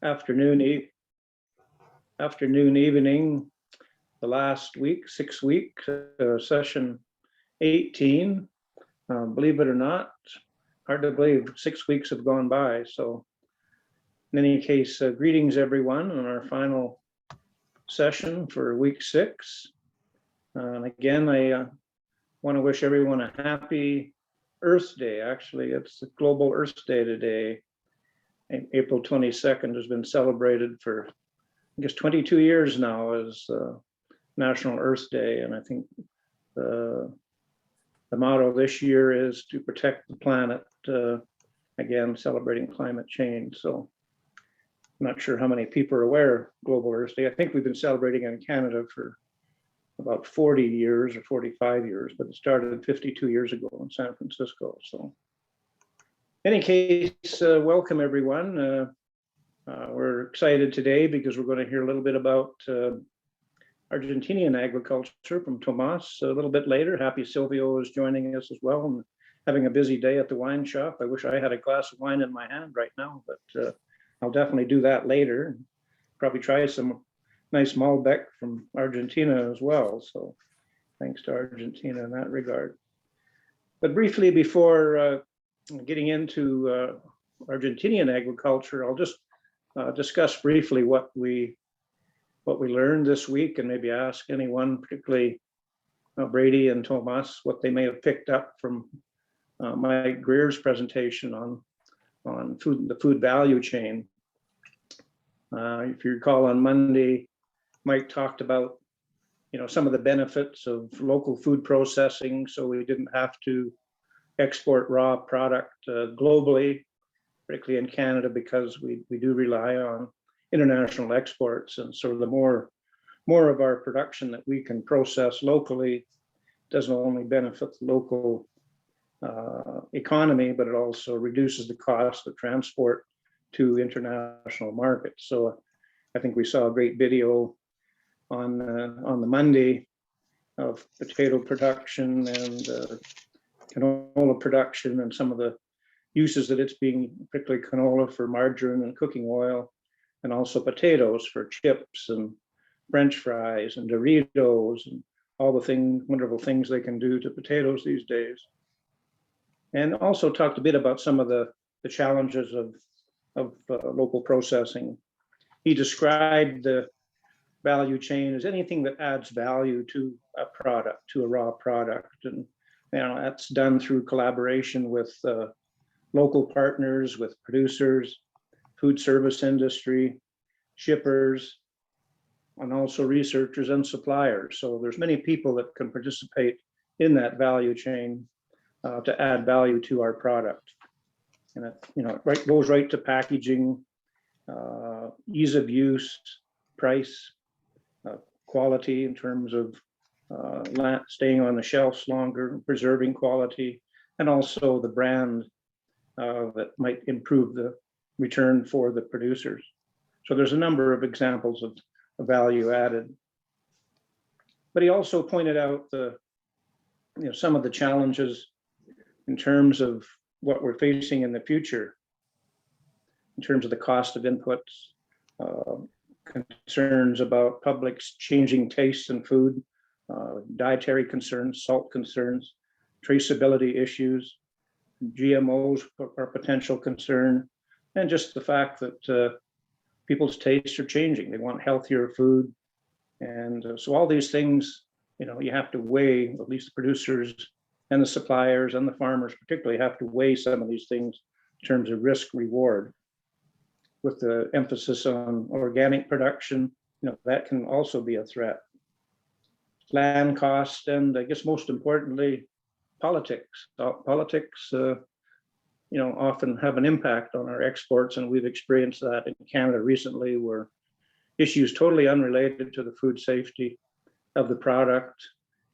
afternoon, evening, the last week, 6 weeks, session 18. Believe it or not, hard to believe 6 weeks have gone by. So in any case, greetings everyone on our final session for week 6. And again, I want to wish everyone a happy Earth Day. Actually, it's Global Earth Day today. April 22nd has been celebrated for, I guess, 22 years now as National Earth Day. And I think the motto this year is to protect the planet, again, celebrating climate change. So I'm not sure how many people are aware of Global Earth Day. I think we've been celebrating in Canada for about 40 years or 45 years, but it started 52 years ago in San Francisco. So in any case, welcome everyone. We're excited today because we're going to hear a little bit about Argentinian agriculture from Tomas a little bit later. Happy Silvio is joining us as well and having a busy day at the wine shop. I wish I had a glass of wine in my hand right now, but I'll definitely do that later. Probably try some nice Malbec from Argentina as well. So thanks to Argentina in that regard. But briefly, before getting into Argentinian agriculture, I'll just discuss briefly what we learned this week, and maybe ask anyone, particularly Brady and Tomas, what they may have picked up from Mike Greer's presentation on the food value chain. If you recall, on Monday, Mike talked about some of the benefits of local food processing, so we didn't have to export raw product globally, particularly in Canada, because we do rely on international exports. And so the more of our production that we can process locally doesn't only benefit the local economy, but it also reduces the cost of transport to international markets. So I think we saw a great video on the Monday of potato production and canola production and some of the uses that it's being, particularly canola for margarine and cooking oil, and also potatoes for chips and French fries and Doritos and all the wonderful things they can do to potatoes these days. And also talked a bit about some of the challenges of local processing. He described the value chain as anything that adds value to a product, to a raw product. And that's done through collaboration with local partners, with producers, food service industry, shippers, and also researchers and suppliers. So there's many people that can participate in that value chain to add value to our product. And it goes right to packaging, ease of use, price, quality in terms of staying on the shelves longer, preserving quality, and also the brand that might improve the return for the producers. So there's a number of examples of value added. But he also pointed out some of the challenges in terms of what we're facing in the future, in terms of the cost of inputs, concerns about public's changing tastes in food, dietary concerns, salt concerns, traceability issues, GMOs are potential concern, and just the fact that people's tastes are changing. They want healthier food. And so all these things, you have to weigh, at least the producers and the suppliers and the farmers particularly have to weigh some of these things in terms of risk reward. With the emphasis on organic production, that can also be a threat. Land cost, and I guess most importantly, politics. Politics, often have an impact on our exports, and we've experienced that in Canada recently, where issues totally unrelated to the food safety of the product,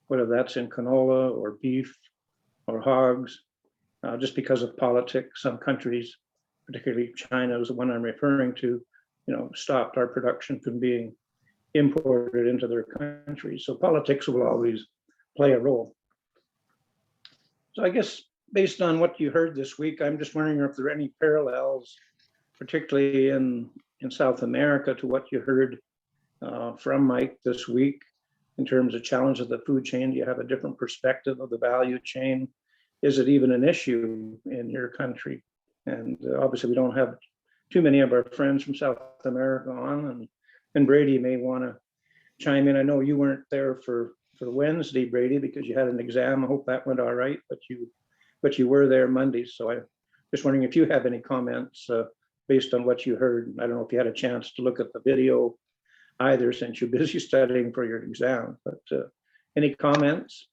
whether that's in canola or beef or hogs, just because of politics. Some countries, particularly China is the one I'm referring to, stopped our production from being imported into their countries. So politics will always play a role. So I guess based on what you heard this week, I'm just wondering if there are any parallels, particularly in in South America to what you heard from Mike this week in terms of challenge of the food chain? Do you have a different perspective of the value chain? Is it even an issue in your country? And obviously we don't have too many of our friends from South America on, and Brady may want to chime in. I know you weren't there for Wednesday, Brady, because you had an exam. I hope that went all right, but you were there Monday. So I'm just wondering if you have any comments based on what you heard. I don't know if you had a chance to look at the video either, since you're busy studying for your exam, but any comments?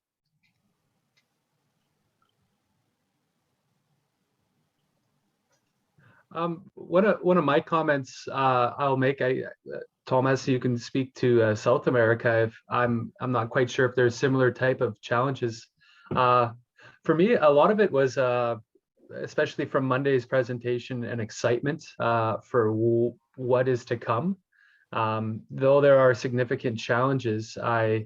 One of my comments I'll make, Thomas, you can speak to South America. If I'm not quite sure if there's similar type of challenges. For me, a lot of it was, especially from Monday's presentation, an excitement for what is to come. Though there are significant challenges, I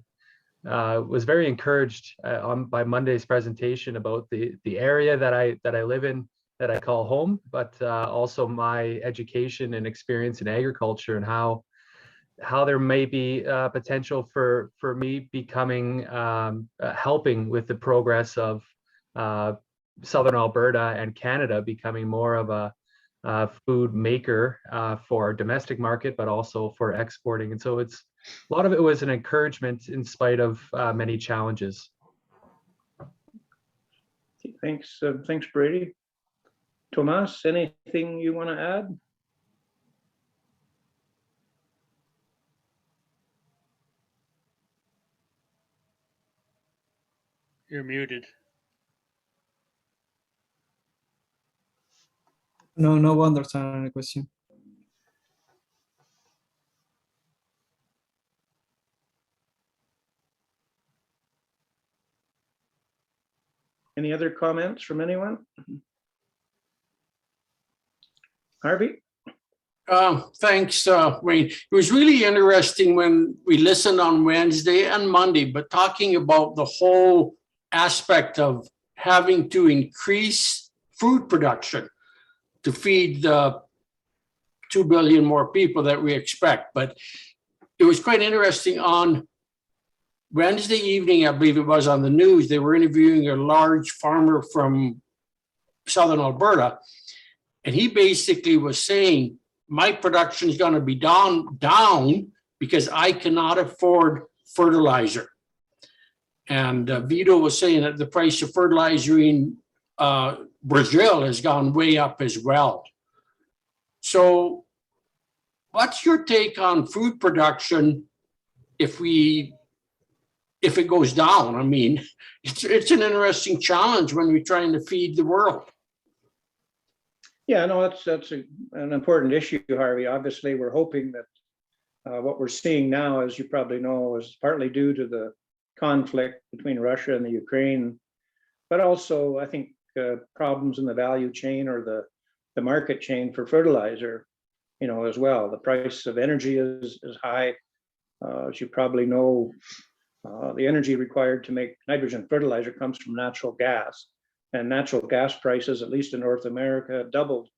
was very encouraged by Monday's presentation about the area that I live in, that I call home, but also my education and experience in agriculture, and how there may be potential for me becoming helping with the progress of Southern Alberta and Canada becoming more of a food maker for our domestic market, but also for exporting. And so a lot of it was an encouragement in spite of many challenges. Thanks, Brady. Tomas, anything you want to add? You're muted. No understand any question. Any other comments from anyone? Harvey? Thanks, Wayne. It was really interesting when we listened on Wednesday and Monday, but talking about the whole aspect of having to increase food production to feed the 2 billion more people that we expect. But it was quite interesting. On Wednesday evening, I believe it was, on the news, they were interviewing a large farmer from Southern Alberta. And he basically was saying, my production is going to be down because I cannot afford fertilizer. And Vito was saying that the price of fertilizer in Brazil has gone way up as well. So what's your take on food production if it goes down? I mean, it's an interesting challenge when we're trying to feed the world. Yeah, no, that's an important issue, Harvey. Obviously, we're hoping that what we're seeing now, as you probably know, is partly due to the conflict between Russia and the Ukraine, but also I think problems in the value chain or the market chain for fertilizer, as well. The price of energy is high. As you probably know, the energy required to make nitrogen fertilizer comes from natural gas. And natural gas prices, at least in North America, doubled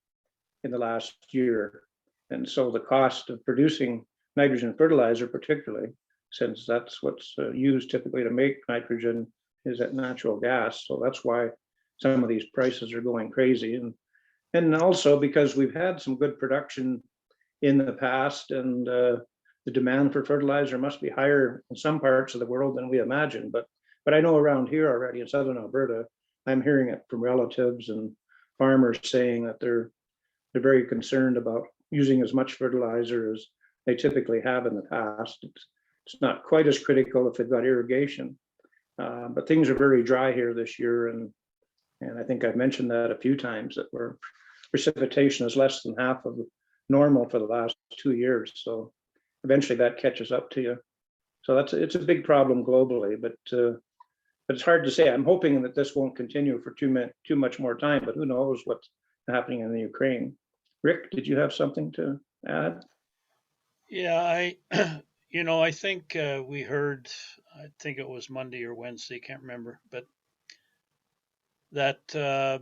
in the last year. And so the cost of producing nitrogen fertilizer, particularly, since that's what's used typically to make nitrogen, is at natural gas. So that's why some of these prices are going crazy. And also because we've had some good production in the past, and the demand for fertilizer must be higher in some parts of the world than we imagine. But I know around here already in Southern Alberta, I'm hearing it from relatives and farmers saying that they're very concerned about using as much fertilizer as they typically have in the past. It's not quite as critical if they've got irrigation, but things are very dry here this year, and I think I've mentioned that a few times, that precipitation is less than half of normal for the last 2 years. So eventually that catches up to you. So it's a big problem globally, but it's hard to say. I'm hoping that this won't continue for too much more time, but who knows what's happening in the Ukraine. Rick, did you have something to add? Yeah, I think we heard, I think it was Monday or Wednesday, can't remember, but that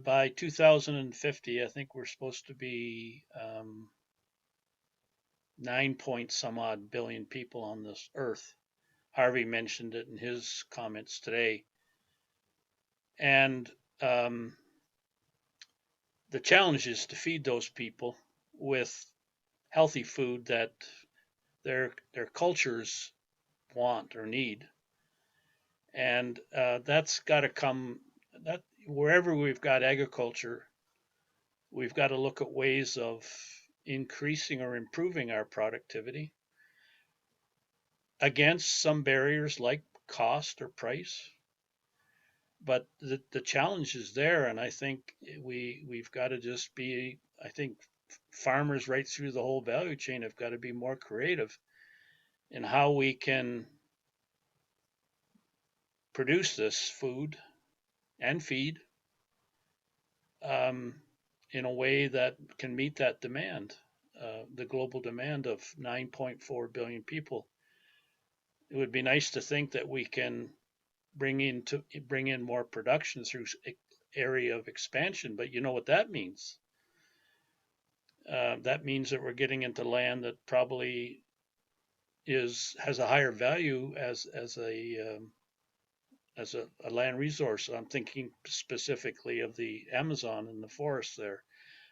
by 2050, I think we're supposed to be 9 point some odd billion people on this earth. Harvey mentioned it in his comments today. And the challenge is to feed those people with healthy food that their cultures want or need. And that's got to come, that wherever we've got agriculture, we've got to look at ways of increasing or improving our productivity against some barriers like cost or price. But the challenge is there, and I think we've got to just be, I think farmers right through the whole value chain have got to be more creative in how we can produce this food and feed in a way that can meet that demand, the global demand of 9.4 billion people. It would be nice to think that we can bring in more production through area of expansion, but you know what that means. That means that we're getting into land that probably has a higher value as a land resource. I'm thinking specifically of the Amazon and the forest there.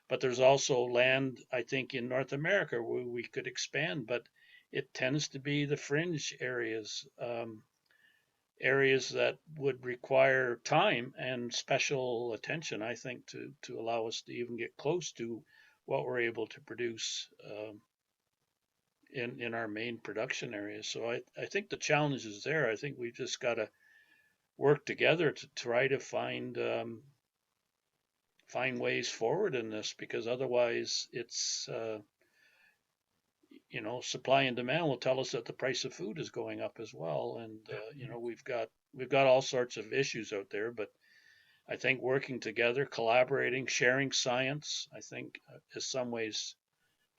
But there's also land, I think, in North America where we could expand, but it tends to be the fringe areas, areas that would require time and special attention, I think, to allow us to even get close to what we're able to produce in our main production areas. So I think the challenge is there. I think we've just got to work together to try to find ways forward in this, because otherwise it's supply and demand will tell us that the price of food is going up as well. And we've got all sorts of issues out there, but I think working together, collaborating, sharing science, I think is some ways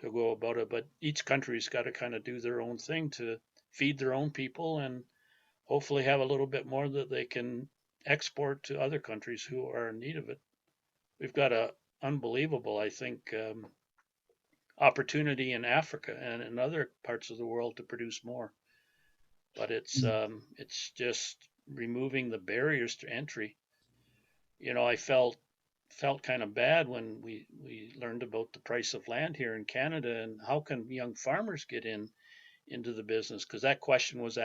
to go about it. But each country's got to kind of do their own thing to feed their own people and hopefully have a little bit more that they can export to other countries who are in need of it. We've got a unbelievable, I think, opportunity in Africa and in other parts of the world to produce more. But it's just removing the barriers to entry. I felt kind of bad when we learned about the price of land here in Canada and how can young farmers get into the business, because that question was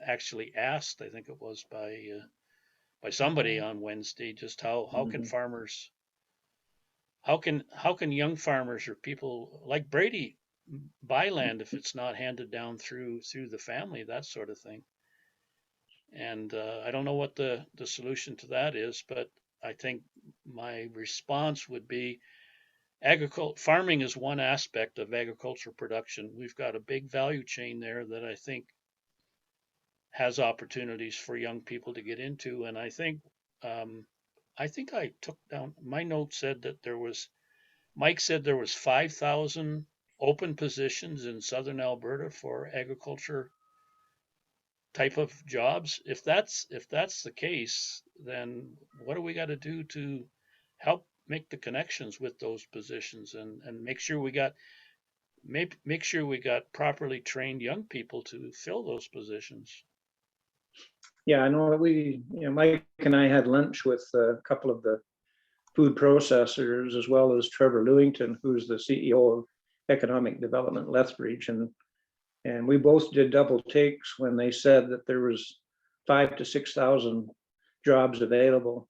actually asked, I think it was by somebody on Wednesday, just how can farmers, how can young farmers or people like Brady buy land if it's not handed down through the family, that sort of thing. And I don't know what the solution to that is, but I think my response would be farming is one aspect of agricultural production. We've got a big value chain there that I think has opportunities for young people to get into. And I think I took down my note said that Mike said there was 5,000 open positions in Southern Alberta for agriculture type of jobs. If that's the case, then what do we got to do to help make the connections with those positions and make sure we got properly trained young people to fill those positions? Yeah, I know Mike and I had lunch with a couple of the food processors, as well as Trevor Lewington, who's the CEO of Economic Development Lethbridge, and we both did double takes when they said that there was 5,000 to 6,000 jobs available.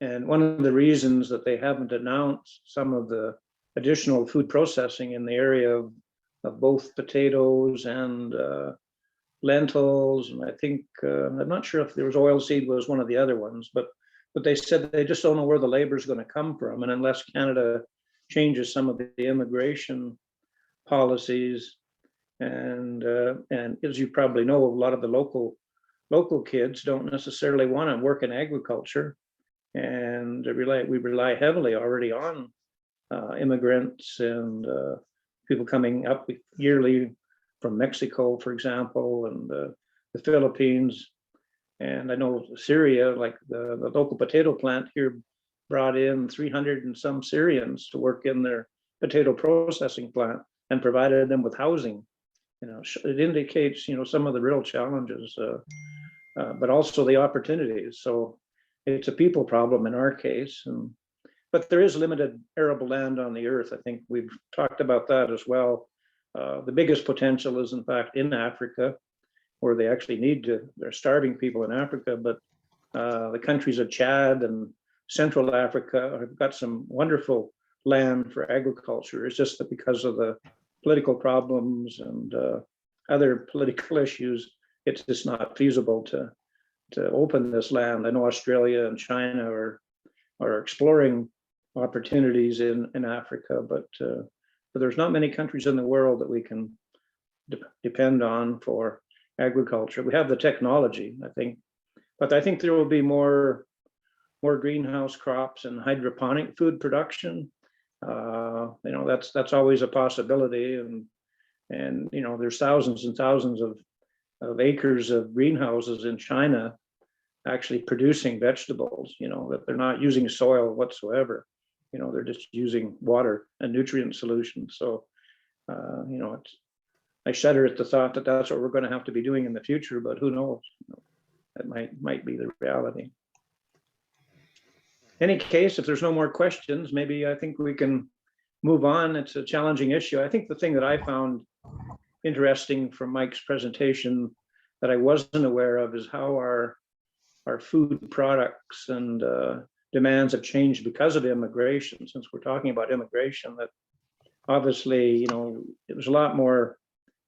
And one of the reasons that they haven't announced some of the additional food processing in the area of both potatoes and lentils, and I think I'm not sure if there was oilseed was one of the other ones, but they said they just don't know where the labor is going to come from, and unless Canada changes some of the immigration policies, and as you probably know, a lot of the local kids don't necessarily want to work in agriculture, and we rely heavily already on immigrants and people coming up yearly from Mexico, for example, and the Philippines. And I know Syria, like the local potato plant here, brought in 300 and some Syrians to work in their potato processing plant. and provided them with housing. It indicates, some of the real challenges, but also the opportunities. So it's a people problem in our case. But there is limited arable land on the earth. I think we've talked about that as well. The biggest potential is in fact in Africa, where they actually they're starving people in Africa, but the countries of Chad and Central Africa have got some wonderful land for agriculture. It's just that because of the political problems and other political issues, it's just not feasible to open this land. I know Australia and China are exploring opportunities in Africa, but there's not many countries in the world that we can depend on for agriculture. We have the technology, I think, but I think there will be more greenhouse crops and hydroponic food production. That's always a possibility, and there's thousands and thousands of acres of greenhouses in China actually producing vegetables, that they're not using soil whatsoever. They're just using water and nutrient solutions. So, I shudder at the thought that that's what we're going to have to be doing in the future, but who knows? That might be the reality. Any case, if there's no more questions, maybe I think we can move on. It's a challenging issue. I think the thing that I found interesting from Mike's presentation that I wasn't aware of is how our food products and demands have changed because of immigration. Since we're talking about immigration, that obviously, it was a lot more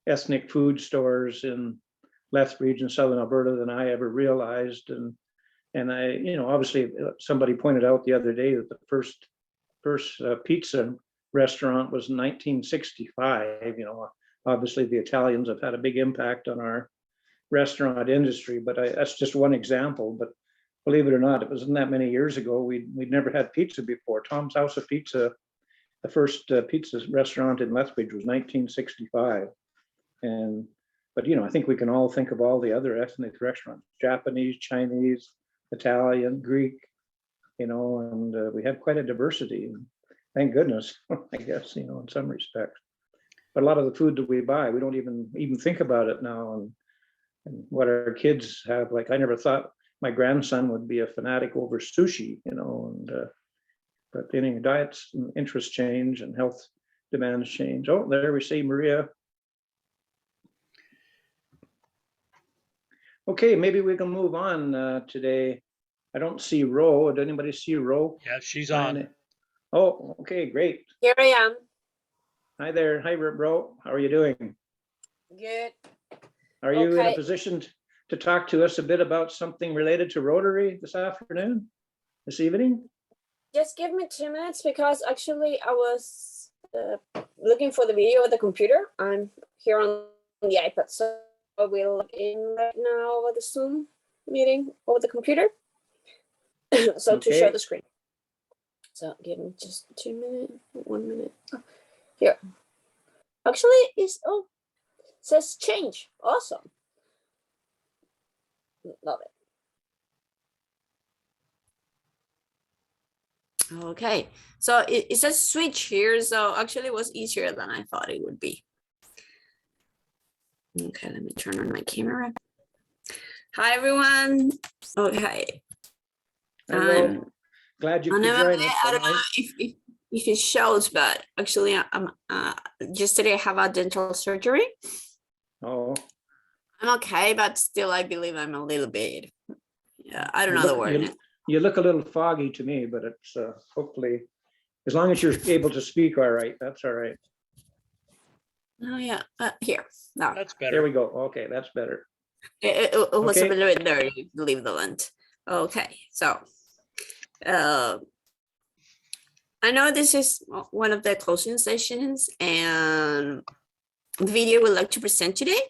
ethnic food stores in Lethbridge and Southern Alberta than I ever realized. And I, obviously somebody pointed out the other day that the first pizza restaurant was in 1965. Obviously the Italians have had a big impact on our restaurant industry, but that's just one example. But believe it or not, it wasn't that many years ago. We'd never had pizza before. Tom's House of Pizza, the first pizza restaurant in Lethbridge was 1965. But I think we can all think of all the other ethnic restaurants: Japanese, Chinese, Italian, Greek, and we have quite a diversity. Thank goodness, I guess, in some respects. But a lot of the food that we buy, we don't even think about it now. And what our kids have, like, I never thought my grandson would be a fanatic over sushi, but diets and interests change and health demands change. Oh, there we see Maria. Okay, maybe we can move on today. I don't see Ro. Did anybody see Ro? Yeah, she's on. Oh, okay, great. Here I am. Hi there. Hi, Ro. How are you doing? Good. Are you in a Okay. position to talk to us a bit about something related to Rotary this evening? Just give me 2 minutes because actually I was looking for the video of the computer. I'm here on the iPad, so I will log in right now over the Zoom meeting over the computer. So to show Okay. the screen. So give me just 2 minutes, 1 minute. Oh, here. Actually, it says change. Awesome. Love it. Okay, so it says switch here, so actually it was easier than I thought it would be. Okay, let me turn on my camera. Hi, everyone. Okay. Hi, Ro. Glad you could join us. I don't know if it shows, but actually, yesterday I have a dental surgery. Oh, I'm okay, but still, I believe I'm a little bit. Yeah, I don't know the word. You look a little foggy to me, but it's hopefully, as long as you're able to speak all right, that's all right. Oh yeah, here. No, That's There better. we go. Okay, that's better. it was Okay. a little bit there. Leave the lint. Okay, so I know this is one of the closing sessions, and the video we'd like to present today,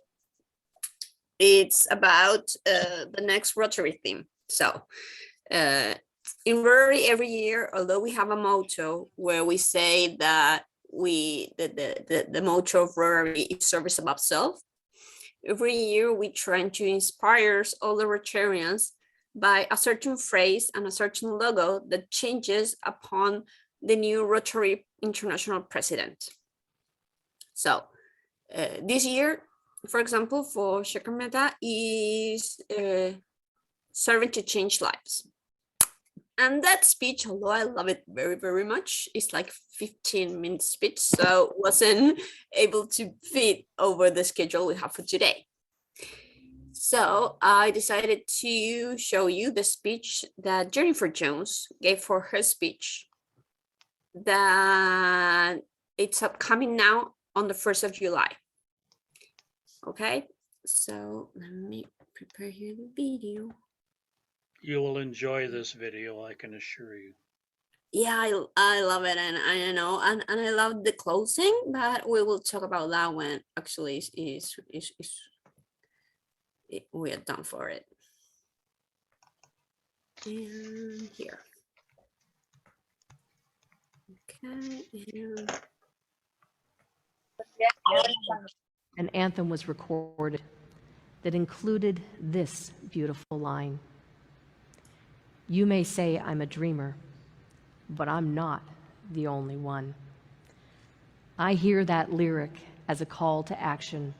it's about the next Rotary theme. So in Rotary every year, although we have a motto where we say that the motto of Rotary is service above self, every year we try to inspire all the Rotarians by a certain phrase and a certain logo that changes upon the new Rotary International president. So this year, for example, for Shakarmeta is serving to change lives. And that speech, although I love it very, very much, it's like 15-minute speech, so wasn't able to fit over the schedule we have for today. So I decided to show you the speech that Jennifer Jones gave for her speech that it's upcoming now on the 1st of July. Okay, so let me prepare here the video. You will enjoy this video, I can assure you. Yeah, I love it, and I know, and I love the closing, but we will talk about that when actually we are done for it. And here. Okay. And an anthem was recorded that included this beautiful line. You may say I'm a dreamer, but I'm not the only one. I hear that lyric as a call to action.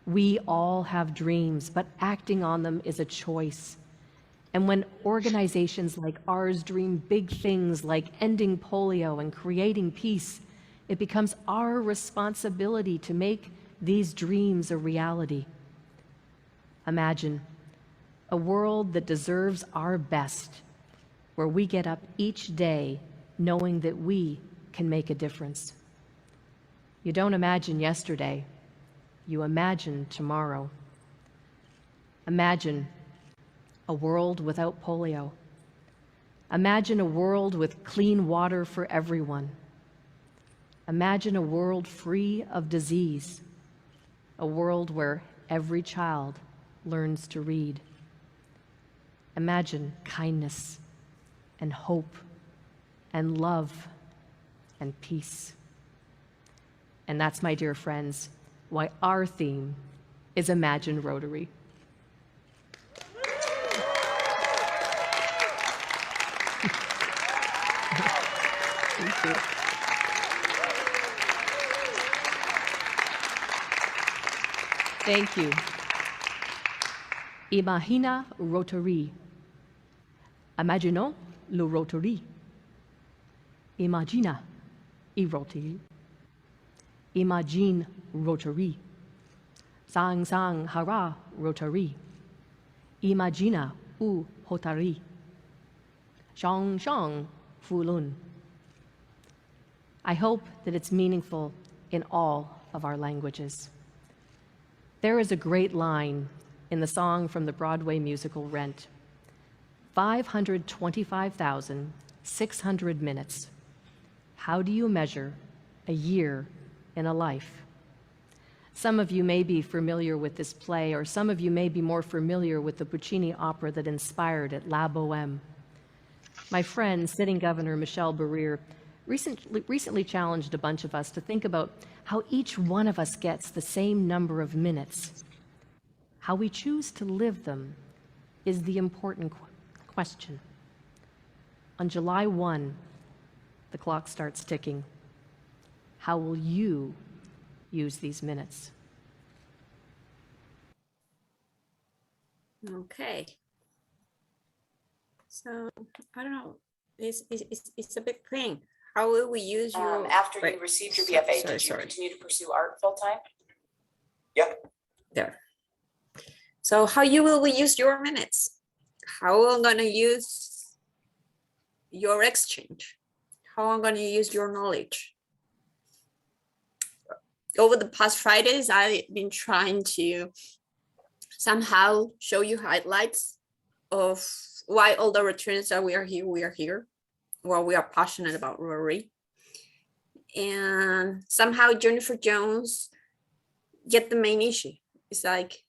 We all have dreams, but acting on them is a choice. And when organizations like ours dream big things like ending polio and creating peace, it becomes our responsibility to make these dreams a reality. Imagine a world that deserves our best, where we get up each day knowing that we can make a difference. You don't imagine yesterday, you imagine tomorrow. Imagine a world without polio. Imagine a world with clean water for everyone. Imagine a world free of disease, a world where every child learns to read. Imagine kindness and hope and love and peace. And that's, my dear friends, why our theme is Imagine Rotary. Thank you. Thank you. Imagina Rotary. Imaginons le Rotary. Imagina i Rotary. Imagine Rotary. Sang sang hara Rotary. Imagina u Rotary. Shang shang fulun. I hope that it's meaningful in all of our languages. There is a great line in the song from the Broadway musical Rent. 525,600 minutes. How do you measure a year in a life? Some of you may be familiar with this play, or some of you may be more familiar with the Puccini opera that inspired it, La Bohème. My friend, sitting Governor Michelle Barrere, recently challenged a bunch of us to think about how each one of us gets the same number of minutes. How we choose to live them is the important question. On July 1, the clock starts ticking. How will you use these minutes? okay. So I don't know. It's a big thing. How will we use your after wait, you received your BFA, did you sorry. continue to pursue art full time? There. So how will we use your minutes? How I'm gonna use your exchange? How I'm gonna use your knowledge? Over the past Fridays, I've been trying to somehow show you highlights of why all the Rotarians that we are here, well, we are passionate about Rotary. And somehow Jennifer Jones get the main issue. It's like,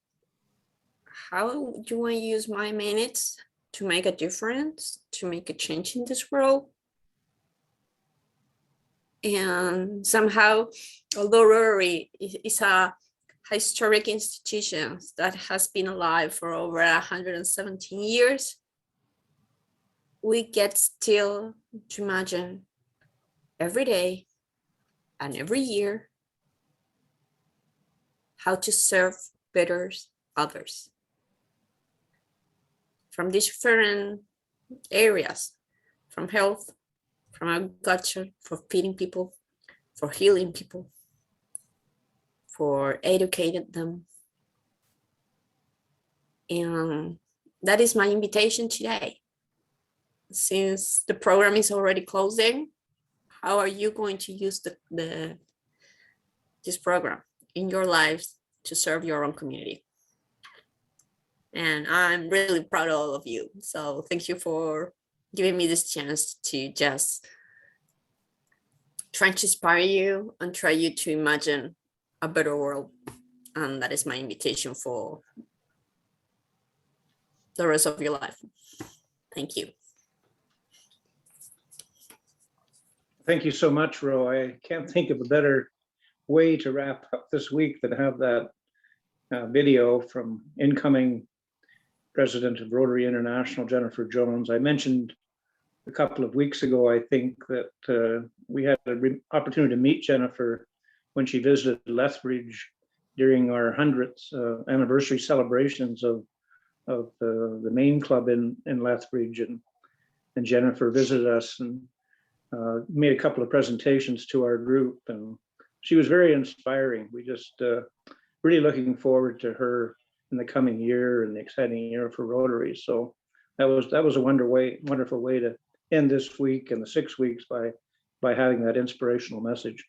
how do I use my minutes to make a difference, to make a change in this world? And somehow, although Rotary is a historic institution that has been alive for over 117 years, we get still to imagine every day and every year how to serve better others from different areas, from health, from agriculture, for feeding people, for healing people, for educating them. And that is my invitation today. Since the program is already closing, how are you going to use this program in your lives to serve your own community? And I'm really proud of all of you. So thank you for giving me this chance to just try to inspire you and try you to imagine a better world. And that is my invitation for the rest of your life. Thank you. Thank you so much, Ro. I can't think of a better way to wrap up this week than have that video from incoming president of Rotary International, Jennifer Jones. I mentioned a couple of weeks ago, I think, that we had an opportunity to meet Jennifer when she visited Lethbridge during our 100th anniversary celebrations of the main club in Lethbridge, and Jennifer visited us and made a couple of presentations to our group, and she was very inspiring. We just really looking forward to her in the coming year and the exciting year for Rotary. So that was a wonderful way to end this week and the 6 weeks by having that inspirational message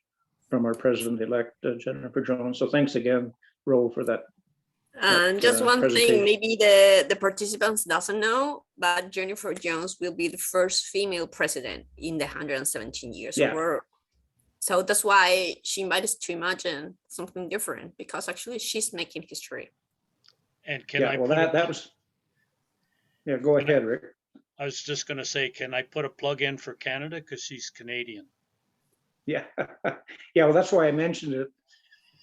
from our president-elect Jennifer Jones. So thanks again, Ro, for that. And just one thing, maybe the participants doesn't know, but Jennifer Jones will be the first female president in the 117 years. Yeah. So that's why she invited us to imagine something different, because actually she's making history. And can Yeah, I well, put that was, yeah, go ahead, Rick. I was just going to say, can I put a plug in for Canada? Because she's Canadian. Yeah, yeah, well, that's why I mentioned it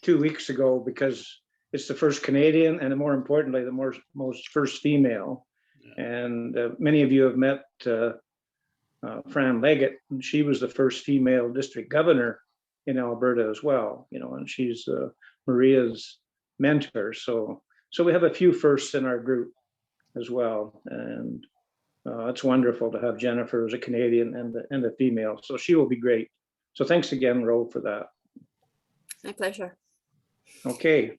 2 weeks ago, because it's the first Canadian and more importantly, the most first female. Yeah. And many of you have met Fran Leggett, and she was the first female district governor in Alberta as well, you know, and she's Maria's mentor. So we have a few firsts in our group as well. And it's wonderful to have Jennifer as a Canadian and a female. So she will be great. So thanks again, Ro, for that. My pleasure. Okay.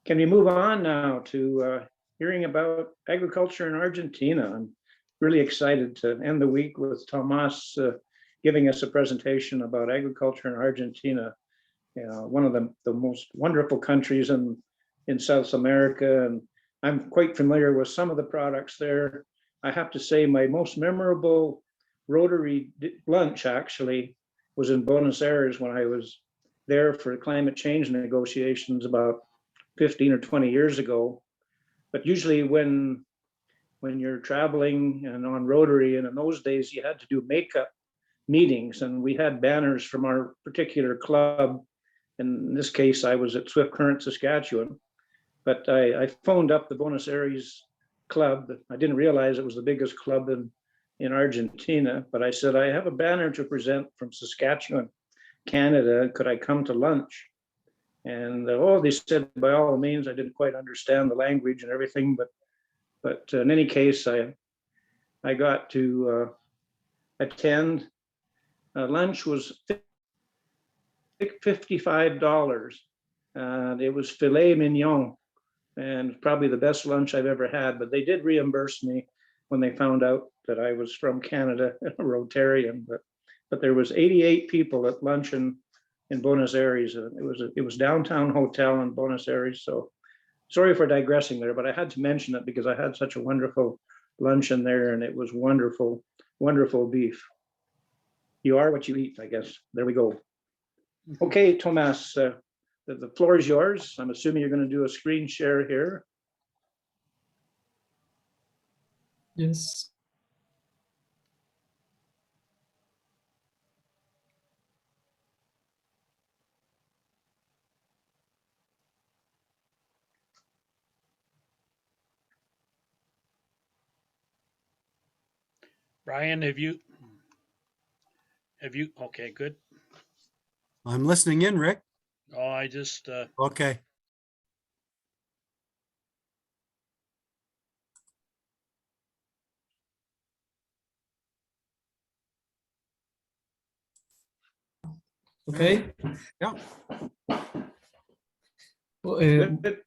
Can we move on now to hearing about agriculture in Argentina? I'm really excited to end the week with Tomas giving us a presentation about agriculture in Argentina, one of the most wonderful countries in South America. And I'm quite familiar with some of the products there. I have to say my most memorable Rotary lunch actually was in Buenos Aires when I was there for climate change negotiations about 15 or 20 years ago. But usually when you're traveling and on Rotary, and in those days you had to do makeup meetings, and we had banners from our particular club. In this case, I was at Swift Current, Saskatchewan, but I phoned up the Buenos Aires club. I didn't realize it was the biggest club in Argentina, but I said, I have a banner to present from Saskatchewan, Canada. Could I come to lunch? And they said, by all means. I didn't quite understand the language and everything, but in any case, I got to attend. Lunch was $55. It was filet mignon, and probably the best lunch I've ever had. But they did reimburse me when they found out that I was from Canada, a Rotarian. But there was 88 people at lunch in Buenos Aires. It was downtown hotel in Buenos Aires. So sorry for digressing there, but I had to mention it because I had such a wonderful luncheon there, and it was wonderful, wonderful beef. You are what you eat, I guess. There we go. Okay, Tomas, the floor is yours. I'm assuming you're going to do a screen share here. Yes. Brian, have you, okay, good. I'm listening in, Rick. Oh, I just, Okay. Okay. Yeah. Well, Good.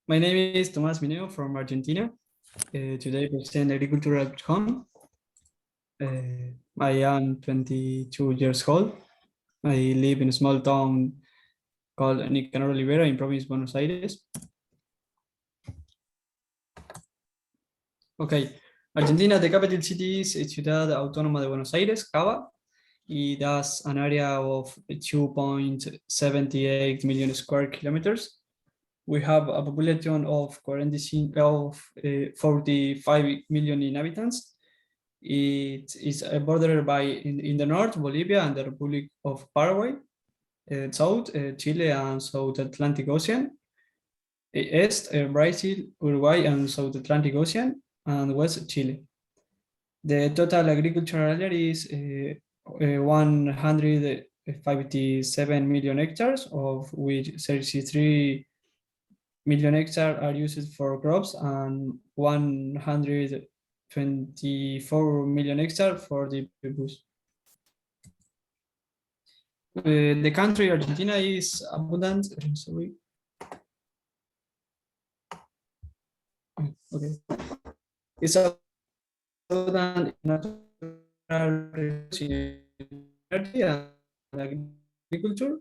my name is Tomás Mineo from Argentina. Today I present agriculture.com. I am 22 years old. I live in a small town called Nicanor Olivera in province Buenos Aires. Okay, Argentina, the capital city is Ciudad Autónoma de Buenos Aires, Cava. It has an area of 2.78 million square kilometers. We have a population of 45 million inhabitants. It is bordered by, in the north, Bolivia and the Republic of Paraguay, south, Chile and South Atlantic Ocean, east, Brazil, Uruguay and South Atlantic Ocean, and west, Chile. The total agricultural area is 157 million hectares, of which 33 million hectares are used for crops and 124 million hectares for the purpose. The country Argentina is abundant. Sorry. Okay. It's abundant in natural energy and agriculture.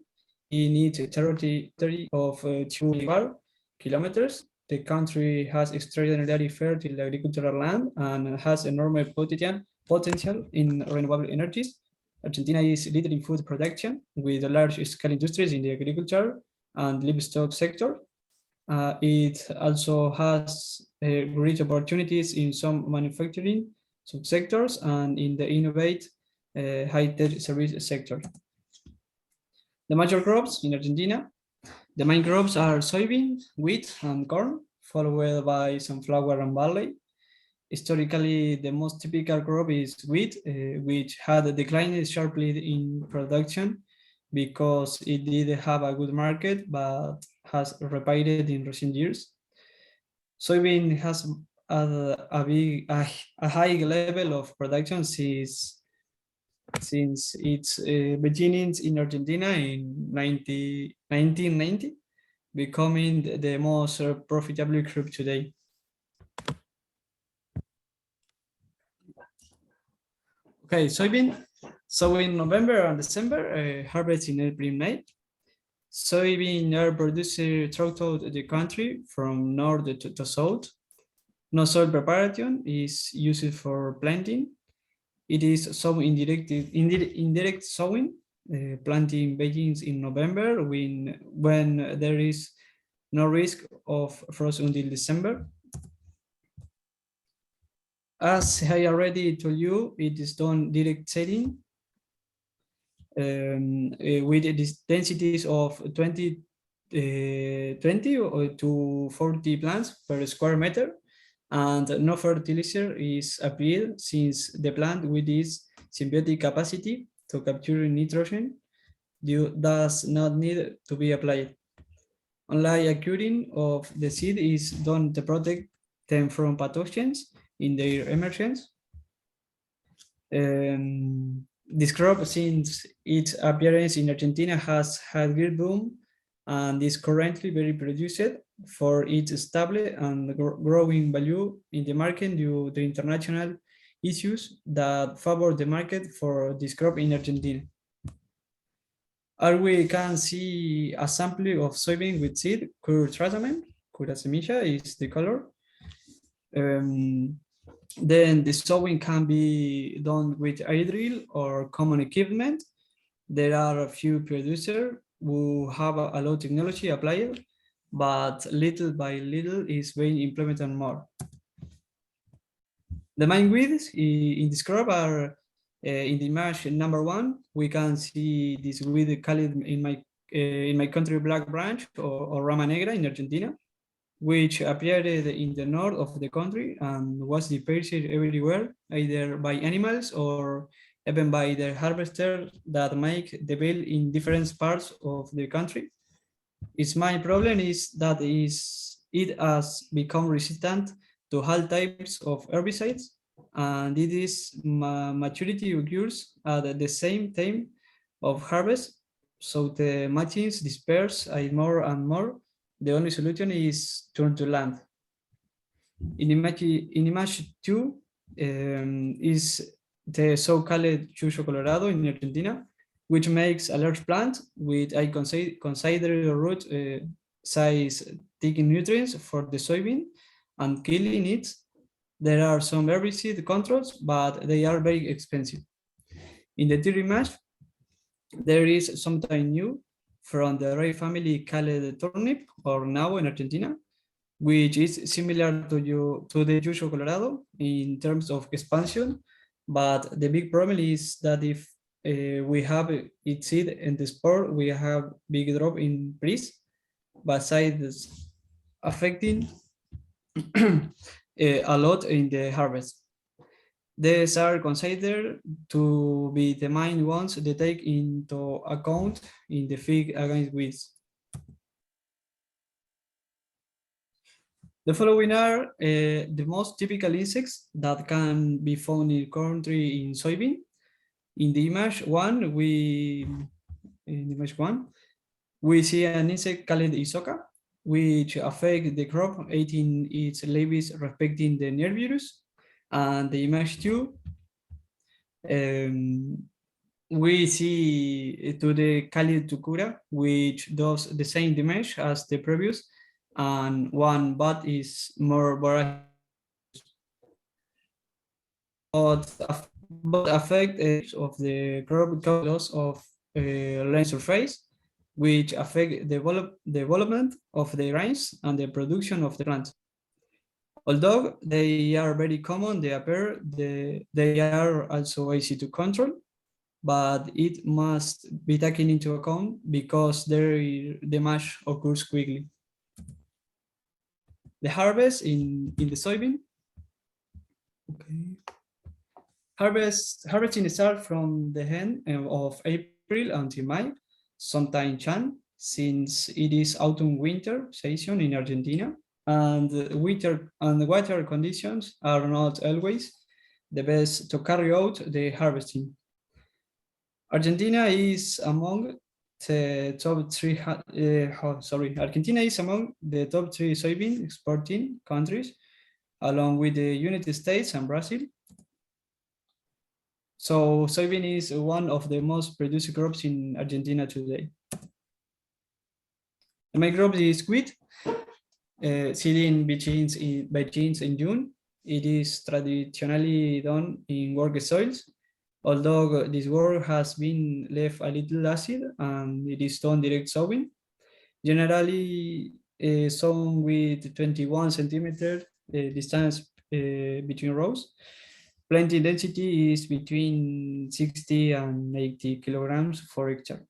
In its territory of 2 square kilometers, the country has extraordinarily fertile agricultural land and has enormous potential in renewable energies. Argentina is leader in food production with large-scale industries in the agriculture and livestock sector. It also has rich opportunities in some manufacturing subsectors and in the innovative high-tech service sector. The major crops in Argentina, the main crops are soybean, wheat, and corn, followed by sunflower and barley. Historically, the most typical crop is wheat, which had declined sharply in production because it did have a good market, but has rebounded in recent years. Soybean has a high level of production since its beginnings in Argentina in 1990, becoming the most profitable crop today. Okay, soybean. So in November and December, harvest in April, May. Soybean are produced throughout the country from north to south. No soil preparation is used for planting. It is sown indirect sowing. Planting begins in November when there is no risk of frost until December. As I already told you, it is done direct setting with these densities of 20 to 40 plants per square meter, and no fertilizer is applied since the plant with this symbiotic capacity to capture nitrogen does not need to be applied. Only a curing of the seed is done to protect them from pathogens in their emergence. This crop, since its appearance in Argentina, has had great boom and is currently very produced for its stable and growing value in the market due to international issues that favor the market for this crop in Argentina. We can see a sample of soybean with seed cure treatment. Cura semilla is the color. Then the sowing can be done with air drill or common equipment. There are a few producers who have a low technology applied, but little by little is being implemented more. The main weeds in this crop are in the image number 1. We can see this weed called in my country black branch or rama negra in Argentina, which appeared in the north of the country and was dispersed everywhere, either by animals or even by the harvesters that make the bill in different parts of the country. Its main problem is that it has become resistant to all types of herbicides, and it is maturity occurs at the same time of harvest. So the machines disperse more and more. The only solution is turn to land. In image 2 is the so-called Chucho Colorado in Argentina, which makes a large plant with a considerable root size taking nutrients for the soybean and killing it. There are some herbicide controls, but they are very expensive. In the third image, there is something new from the rye family called turnip, or now in Argentina, which is similar to the Chucho Colorado in terms of expansion. But the big problem is that if we have its seed in the spore, we have big drop in price, besides affecting a lot in the harvest. These are considered to be the main ones they take into account in the fight against weeds. The following are the most typical insects that can be found in country in soybean. In the image one, we see an insect called Isoca, which affect the crop, eating its leaves, respecting the nervous. And the image 2, we see to the Callid tucura, which does the same damage as the previous, and one but is more voracious. But affect of the crop loss of land surface, which affect the development of the grains and the production of the plant. Although they are very common, they are also easy to control, but it must be taken into account because the damage occurs quickly. The harvest in the soybean. Okay. Harvesting starts from the end of April until May, sometime Jan, since it is autumn-winter season in Argentina, and the water conditions are not always the best to carry out the harvesting. Argentina is among the top three. Argentina is among the top 3 soybean exporting countries, along with the United States and Brazil. So soybean is one of the most produced crops in Argentina today. The main crop is wheat. Seeding begins in June. It is traditionally done in work soils, although this work has been left a little acid and it is done direct sowing. Generally sown with 21 centimeter distance between rows. Planting density is between 60 and 80 kilograms for hectare.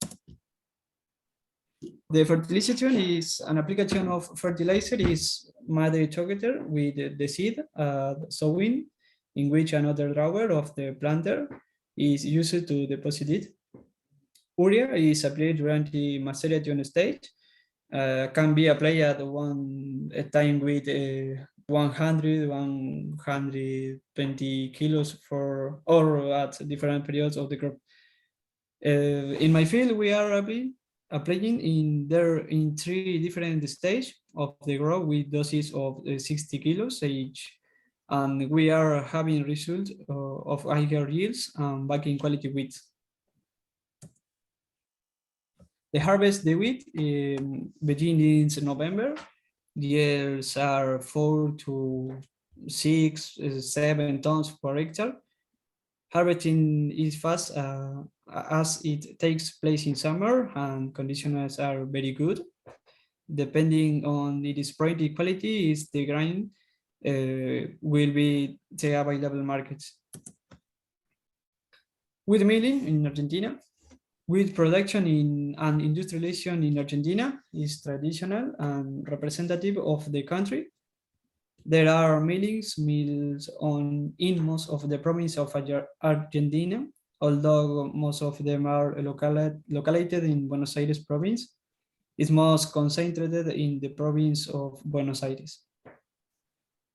The fertilization is an application of fertilizer is made together with the seed sowing, in which another drawer of the planter is used to deposit it. Urea is applied during the maceration stage. Can be applied at one time with 100, 120 kilos or at different periods of the crop. In my field, we are applying in 3 different stages of the crop with doses of 60 kilos each. And we are having results of higher yields and backing quality wheat. The harvest the wheat begins in November. The yields are 4 to 6, 7 tons per hectare. Harvesting is fast as it takes place in summer and conditions are very good. Depending on its product quality, is the grain will be the available markets. Wheat milling in Argentina. Wheat production and industrialization in Argentina is traditional and representative of the country. There are mills in most of the provinces of Argentina, although most of them are located in Buenos Aires province. It's most concentrated in the province of Buenos Aires.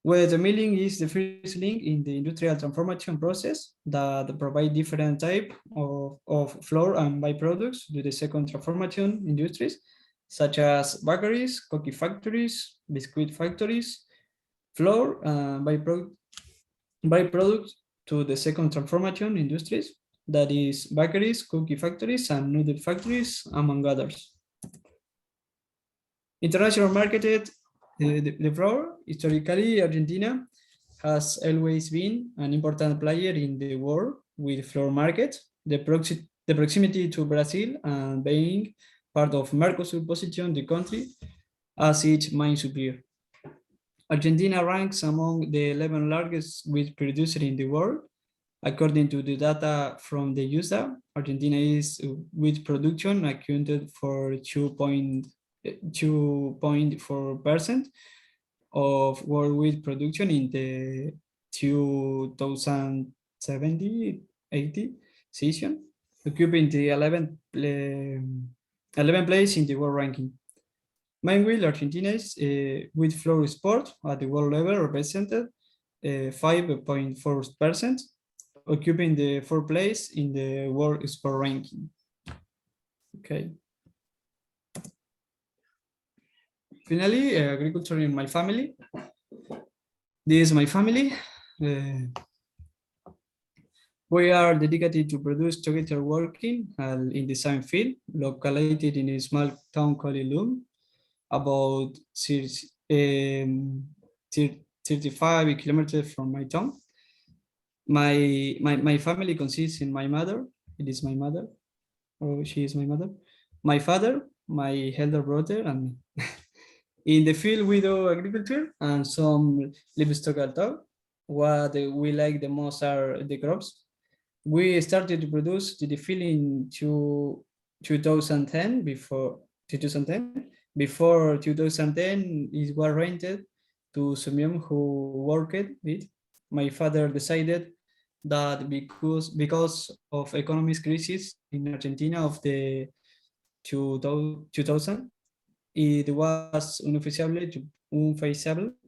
Where the milling is the first link in the industrial transformation process that provide different type of flour and byproducts to the second transformation industries, such as bakeries, cookie factories, biscuit factories, flour and byproducts to the second transformation industries, that is bakeries, cookie factories, and noodle factories, among others. International marketed the flour. Historically, Argentina has always been an important player in the world with flour market. The proximity to Brazil and being part of Mercosur position the country as its main supplier. Argentina ranks among the 11 largest wheat producers in the world. According to the data from the USA, Argentina is wheat production accounted for 2.4% of world wheat production in the 2070-80 season, occupying the 11th place in the world ranking. Meanwhile, Argentina's wheat flour export at the world level represented 5.4%, occupying the 4th place in the world export ranking. Okay. Finally, agriculture in my family. This is my family. We are dedicated to produce together working in the same field, located in a small town called Ilum, about 35 kilometers from my town. My family consists in my mother, it is my mother, or she is my mother, my father, my elder brother, and me. In the field, we do agriculture and some livestock as well. What we like the most are the crops. We started to produce the field in 2010. Before 2010, it was rented to someone who worked with. My father decided that because of economic crisis in Argentina of the 2000, it was unfeasible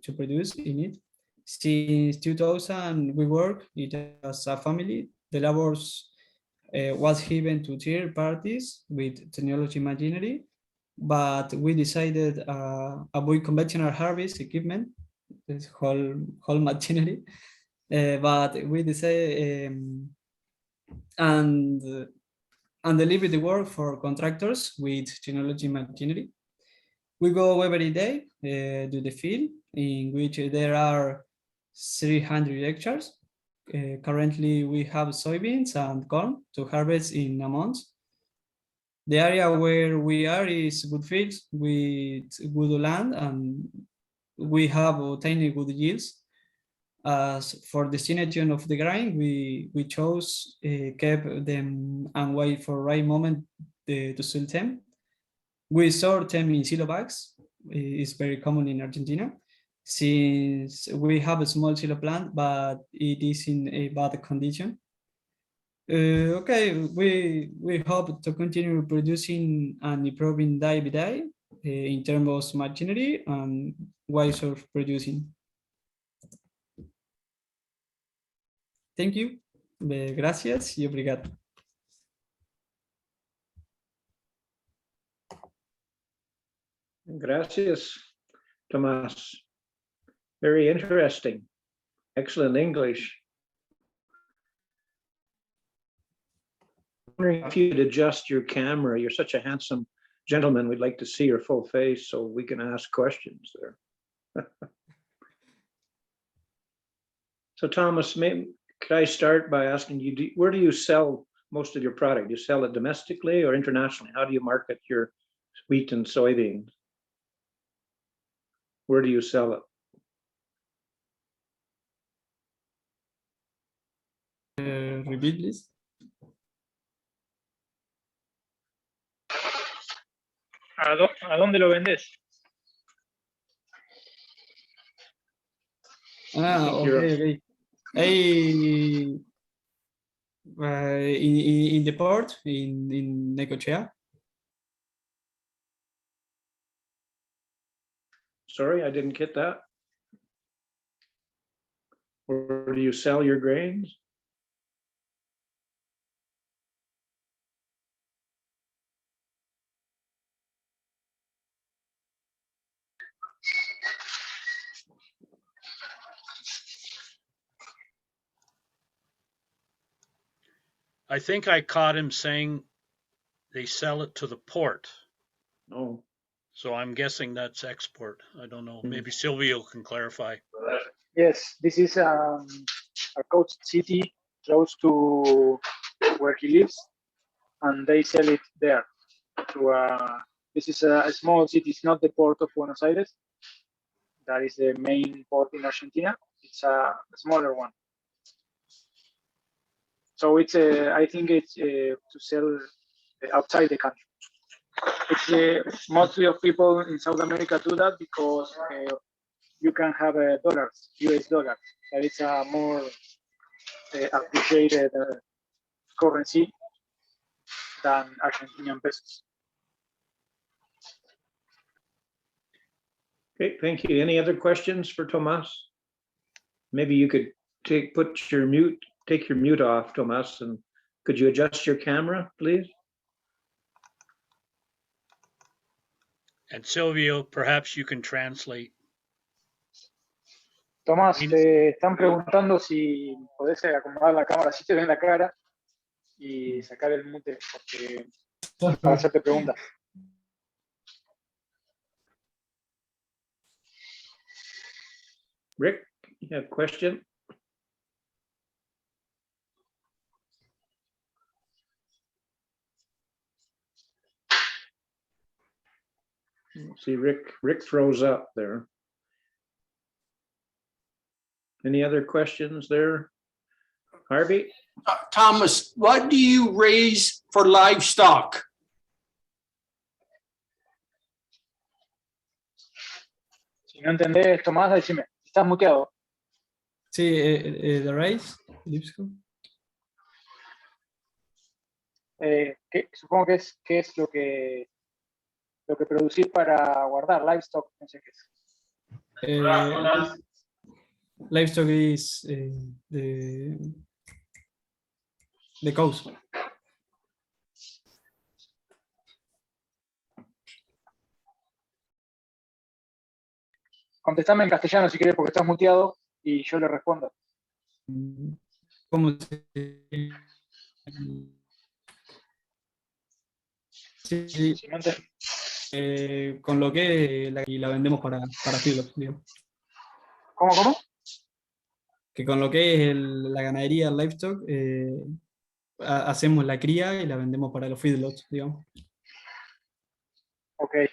to produce in it. Since 2000, we work it as a family. The labors was given to third parties with technology machinery, but we decided avoid conventional harvest equipment, this whole machinery. But we decided and deliver the work for contractors with technology machinery. We go every day to the field in which there are 300 hectares. Currently, we have soybeans and corn to harvest in a month. The area where we are is good fields with good land, and we have obtained good yields. As for destination of the grain, we chose keep them and wait for right moment to sell them. We sort them in silo bags. It's very common in Argentina, since we have a small silo plant, but it is in a bad condition. Okay, we hope to continue producing and improving day by day in terms of machinery and ways of producing. Thank you. Gracias y obrigado. Gracias, Tomas. Very interesting. Excellent English. I'm wondering if you'd adjust your camera. You're such a handsome gentleman. We'd like to see your full face so we can ask questions there. So Thomas, could I start by asking you, where do you sell most of your product? Do you sell it domestically or internationally? How do you market your wheat and soybeans? Where do you sell it? Repeat, please. ¿A dónde lo vendes? Okay. In the port in Necochea. Sorry, I didn't get that. or do you sell your grains? I think I caught him saying they sell it to the port. No. So I'm guessing that's export. I don't know. Hmm. Maybe Silvio can clarify. Yes, this is a coast city close to where he lives, and they sell it there. This is a small city. It's not the port of Buenos Aires. That is the main port in Argentina. It's a smaller one. So it's I think it's to sell outside the country. It's mostly of people in South America do that because you can have dollars, US dollars. That is a more appreciated currency than Argentinian pesos. Okay, thank you. Any other questions for Tomas? Maybe you could take your mute off, Tomas, and could you adjust your camera, please? And Silvio, perhaps you can translate. Tomás, te están preguntando si podés acomodar la cámara, si te ven la cara y sacar el mute para hacerte preguntas. Rick, you have a question? See, Rick froze up there. Any other questions there? Harvey? Thomas, what do you raise for livestock? Si no entendés, Tomás, decime, estás muteado. Sí, the rice, livestock. Supongo que es lo que producís para guardar, livestock, no sé qué es. Livestock is the cows. Contestame en castellano si querés, porque estás muteado y yo le respondo. ¿Cómo se...? Sí, Si no con lo que y la vendemos para feedlots, digamos. ¿Cómo? Que con lo que es la ganadería, el livestock, hacemos la cría y la vendemos para los feedlots, digamos. Okay.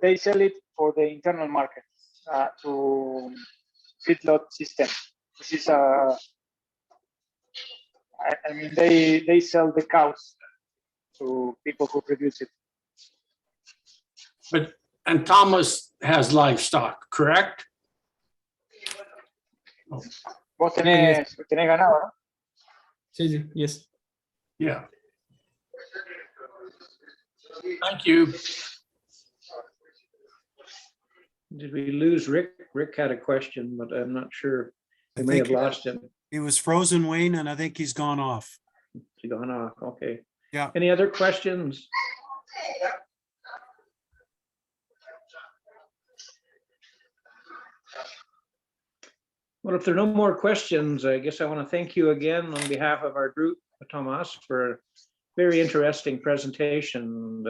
They sell it for the internal market to feedlot system. This is I mean, they sell the cows to people who produce it. And Thomas has livestock, correct? Vos tenés ganado, ¿no? Sí, yes. Yeah. Thank you. Did we lose Rick? Rick had a question, but I'm not sure. I We may have think lost him. he was frozen, Wayne, and I think he's gone off. He's gone off. Okay. Yeah. Any other questions? Well, if there are no more questions, I guess I want to thank you again on behalf of our group, Tomas, for a very interesting presentation.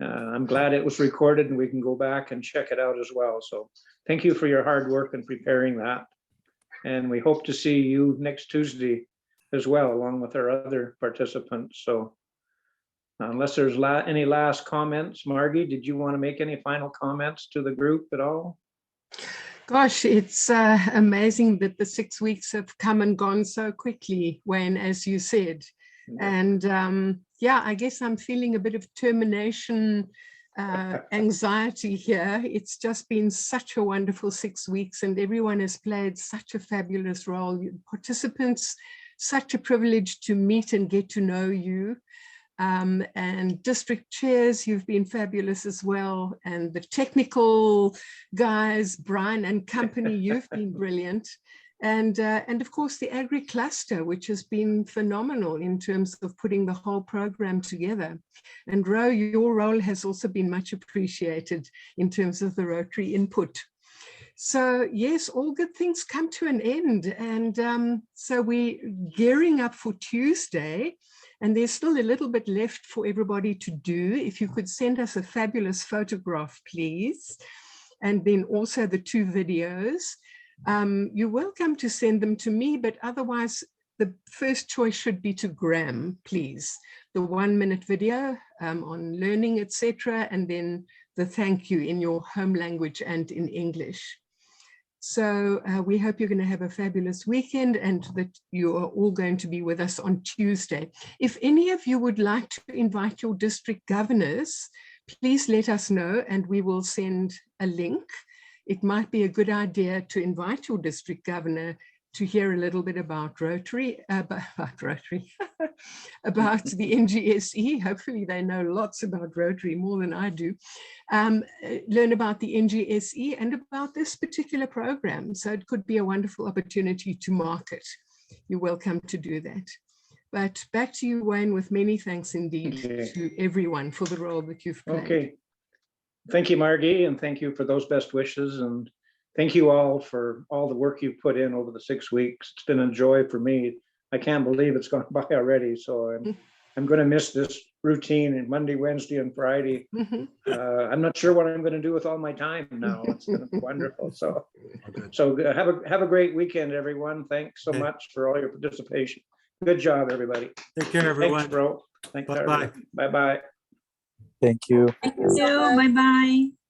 I'm glad it was recorded and we can go back and check it out as well. So thank you for your hard work in preparing that. And we hope to see you next Tuesday as well, along with our other participants. So unless there's any last comments, Margie, did you want to make any final comments to the group at all? Gosh, it's amazing that the 6 weeks have come and gone so quickly, Wayne, as you said. And yeah, I guess I'm feeling a bit of termination anxiety here. It's just been such a wonderful 6 weeks and everyone has played such a fabulous role. Participants, such a privilege to meet and get to know you. And district chairs, you've been fabulous as well. And the technical guys, Brian and company, you've been brilliant. And of course, the Agri Cluster, which has been phenomenal in terms of putting the whole program together. And Ro, your role has also been much appreciated in terms of the Rotary input. So yes, all good things come to an end. And so we're gearing up for Tuesday. And there's still a little bit left for everybody to do. If you could send us a fabulous photograph, please. And then also the 2 videos. You're welcome to send them to me, but otherwise the first choice should be to Graham, please. The 1-minute video on learning, etc., and then the thank you in your home language and in English. So we hope you're going to have a fabulous weekend and that you are all going to be with us on Tuesday. If any of you would like to invite your district governors, please let us know and we will send a link. It might be a good idea to invite your district governor to hear a little bit about Rotary, about the NGSE. Hopefully they know lots about Rotary, more than I do. Learn about the NGSE and about this particular program. So it could be a wonderful opportunity to market. You're welcome to do that. But back to you, Wayne, with many thanks indeed to everyone for the role that you've played. Okay. Thank you, Margie, and thank you for those best wishes. And thank you all for all the work you've put in over the 6 weeks. It's been a joy for me. I can't believe it's gone by already. So I'm going to miss this routine and Monday, Wednesday, and Friday. I'm not sure what I'm going to do with all my time now. It's going to be wonderful. So have a great weekend, everyone. Thanks so much for all your participation. Good job, everybody. Take care, everyone. Thanks, bro. Thanks, Bye-bye. Bye-bye. Thank you. Thank you. Bye-bye.